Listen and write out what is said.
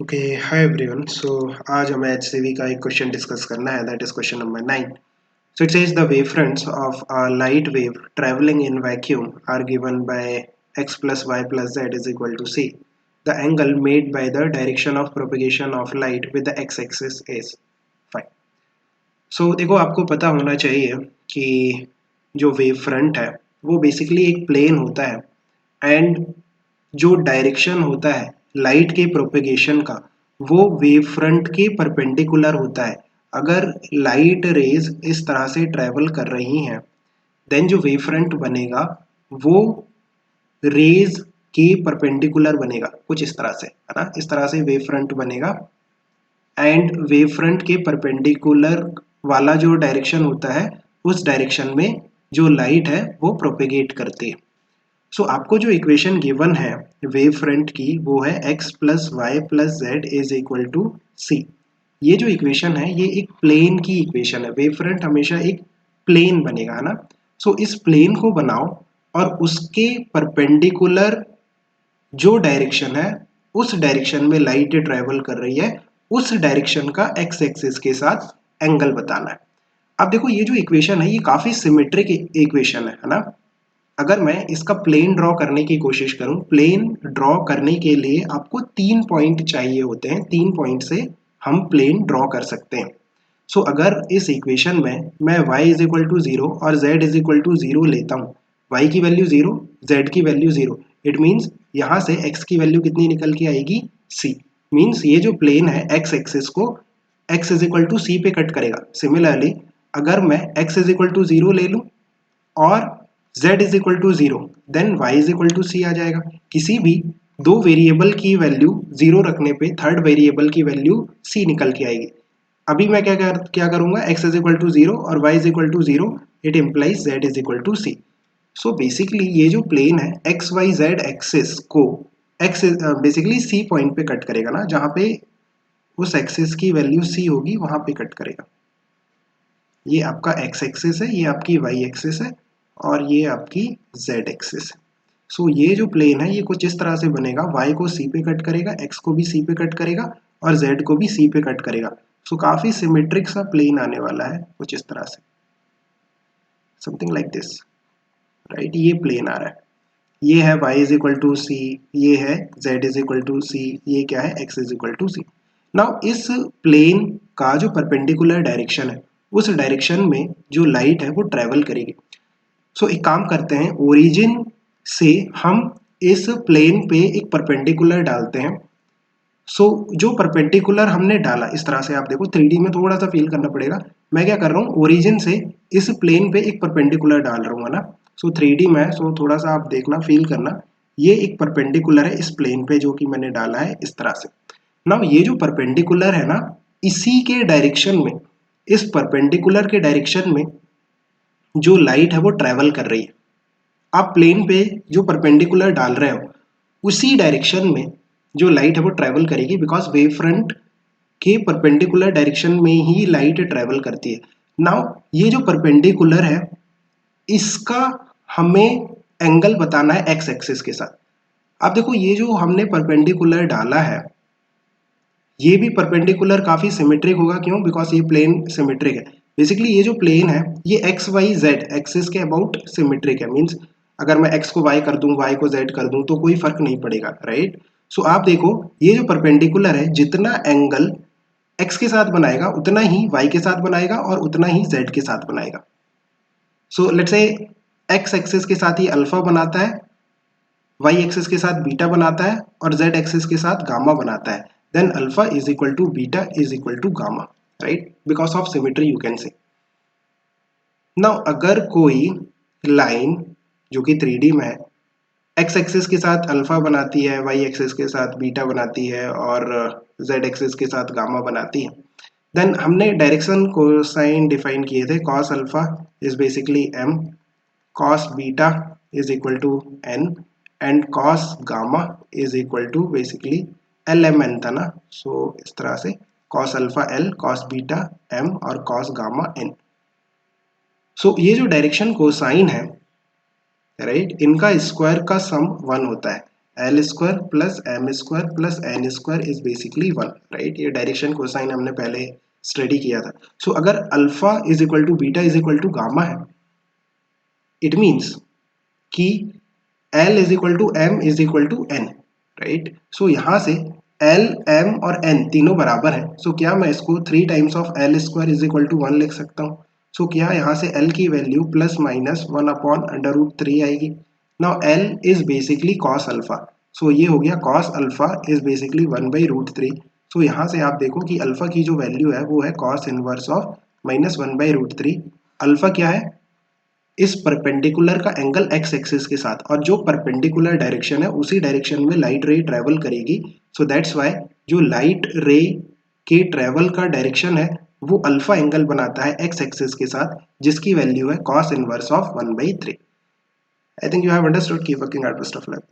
Okay hi everyone so आज हमें HCV का एक क्वेश्चन डिस्कस करना है that is question number 9. So it says the wavefronts of a light wave traveling in vacuum are given by x plus y plus z is equal to c. The angle made by the direction of propagation of light with the x-axis is phi. So देखो आपको पता होना चाहिए कि जो wave front है वो basically एक प्लेन होता है एंड जो डायरेक्शन होता है लाइट के प्रोपेगेशन का वो वेव फ्रंट के परपेंडिकुलर होता है. अगर लाइट रेज इस तरह से ट्रेवल कर रही हैं देन जो वेव फ्रंट बनेगा वो रेज के परपेंडिकुलर बनेगा कुछ इस तरह से, है ना. इस तरह से वेव फ्रंट बनेगा एंड वेव फ्रंट के परपेंडिकुलर वाला जो डायरेक्शन होता है उस डायरेक्शन में जो लाइट है वो प्रोपेगेट करती है. सो आपको जो इक्वेशन गिवन है वेव फ्रंट की वो है x plus y plus z is equal to c. ये जो इक्वेशन है ये एक प्लेन की इक्वेशन है. वेव फ्रंट हमेशा एक प्लेन बनेगा, है ना. सो इस प्लेन को बनाओ और उसके परपेंडिकुलर जो डायरेक्शन है उस डायरेक्शन में लाइट ट्रेवल कर रही है उस डायरेक्शन का एक्स एक्सिस के साथ एंगल बताना है. अब देखो ये जो इक्वेशन है ये काफी सिमेट्रिक इक्वेशन है ना. अगर मैं इसका प्लेन ड्रॉ करने की कोशिश करूं, प्लेन ड्रॉ करने के लिए आपको 3 पॉइंट चाहिए होते हैं. 3 पॉइंट से हम प्लेन ड्रॉ कर सकते हैं. सो अगर इस इक्वेशन में मैं y इज इक्वल टू 0 और z इज इक्वल टू 0 लेता हूं, y की वैल्यू 0, z की वैल्यू 0, इट मीन्स यहां से x की वैल्यू कितनी निकल के आएगी c. मीन्स ये जो प्लेन है x एक्सिस को x is equal to c पे कट करेगा. सिमिलरली अगर मैं x इज इक्वल टू 0 ले लूं और z is equal to 0 then y is equal to c आ जाएगा. किसी भी दो वेरिएबल की वैल्यू 0 रखने पे थर्ड वेरिएबल की वैल्यू c निकल के आएगी. अभी मैं क्या करूंगा, x इज इक्वल टू 0 और y is equal to 0, it implies z is equal to c. So basically ये जो प्लेन है एक्स वाई जेड एक्सिस को x बेसिकली c पॉइंट पे कट करेगा ना, जहां पे उस एक्सिस की वैल्यू c होगी वहां पे कट करेगा. ये आपका x एक्सिस है, ये आपकी y एक्सिस है और ये आपकी z एक्सिस है. सो ये जो प्लेन है ये कुछ इस तरह से बनेगा, y को c पे कट करेगा, x को भी c पे कट करेगा और z को भी c पे कट करेगा. सो काफी सिमेट्रिक सा प्लेन आने वाला है कुछ इस तरह से, समथिंग लाइक दिस, राइट. ये प्लेन आ रहा है, ये है y is equal to c, ये है z is equal to c, ये क्या है x is equal to c. Now इस प्लेन का जो परपेंडिकुलर डायरेक्शन है उस डायरेक्शन में जो लाइट है वो ट्रेवल करेगी. सो एक काम करते हैं, ओरिजिन से हम इस प्लेन पे एक परपेंडिकुलर डालते हैं. सो जो परपेंडिकुलर हमने डाला इस तरह से, आप देखो 3D में थोड़ा सा फील करना पड़ेगा. मैं क्या कर रहा हूँ, ओरिजिन से इस प्लेन पे एक परपेंडिकुलर डाल रहा हूँ, है ना. सो 3D में, सो थोड़ा सा आप देखना फील करना, ये एक परपेंडिकुलर है इस प्लेन पे जो कि मैंने डाला है इस तरह से. नाउ ये जो परपेंडिकुलर है ना, इसी के डायरेक्शन में, इस परपेंडिकुलर के डायरेक्शन में जो लाइट है वो ट्रेवल कर रही है. आप प्लेन पे जो परपेंडिकुलर डाल रहे हो उसी डायरेक्शन में जो लाइट है वो ट्रेवल करेगी, बिकॉज वेव फ्रंट के परपेंडिकुलर डायरेक्शन में ही लाइट ट्रेवल करती है. नाउ ये जो परपेंडिकुलर है इसका हमें एंगल बताना है एक्स एक्सिस के साथ. आप देखो ये जो हमने परपेंडिकुलर डाला है ये भी परपेंडिकुलर काफी सिमेट्रिक होगा. क्यों? बिकॉज ये प्लेन सिमेट्रिक है. बेसिकली ये जो प्लेन है ये एक्स वाई जेड एक्सिस के अबाउट सिमेट्रिक है. मीन्स अगर मैं x को y कर दूं, y को z कर दूं तो कोई फर्क नहीं पड़ेगा, राइट. सो आप देखो ये जो परपेंडिकुलर है जितना एंगल x के साथ बनाएगा उतना ही y के साथ बनाएगा और उतना ही z के साथ बनाएगा. So let's say x axis के साथ ही अल्फा बनाता है, y एक्सिस के साथ बीटा बनाता है और z एक्सिस के साथ गामा बनाता है. then alpha is equal to beta is equal to gamma, right, because of symmetry you can say. now अगर कोई लाइन जो कि 3D में है x एक्सिस के साथ अल्फा बनाती है, y एक्सिस के साथ बीटा बनाती है और z एक्सिस के साथ गामा बनाती है, देन हमने डायरेक्शन कोसाइन डिफाइन किए थे. cos alpha is basically m, cos beta is equal to n and cos gamma is equal to basically lmn था ना. सो इस तरह से cos alpha l, cos beta m और cos गामा n. सो ये जो डायरेक्शन कोसाइन है, right, इनका स्क्वायर का सम 1 होता है L square plus M square plus N square is basically 1, right. ये डायरेक्शन कोसाइन हमने पहले स्टडी किया था। सो अगर alpha is equal to beta is equal to gamma है, इट मीन्स कि L is equal to M is equal to N, right. So यहाँ से L, M और N तीनों बराबर हैं। सो क्या मैं इसको 3 times of L square is equal to 1 लिख सकता हूँ? सो क्या यहाँ से L की value plus minus 1 upon under root 3 आएगी। Now L is basically cos alpha, so ये हो गया cos alpha is basically 1 by root 3। So यहाँ से आप देखो कि अल्फा की जो वैल्यू है वो है cos inverse of minus 1 by root 3। Alpha क्या है? इस परपेंडिकुलर का एंगल एक्स एक्सिस के साथ, और जो परपेंडिकुलर डायरेक्शन है उसी डायरेक्शन में लाइट रे ट्रेवल करेगी। सो दैट्स वाई जो लाइट रे के ट्रेवल का डायरेक्शन है वो अल्फा एंगल बनाता है एक्स एक्सिस के साथ, जिसकी वैल्यू है cos inverse of 1/3। I think you have understood. Keep working hard, best of luck.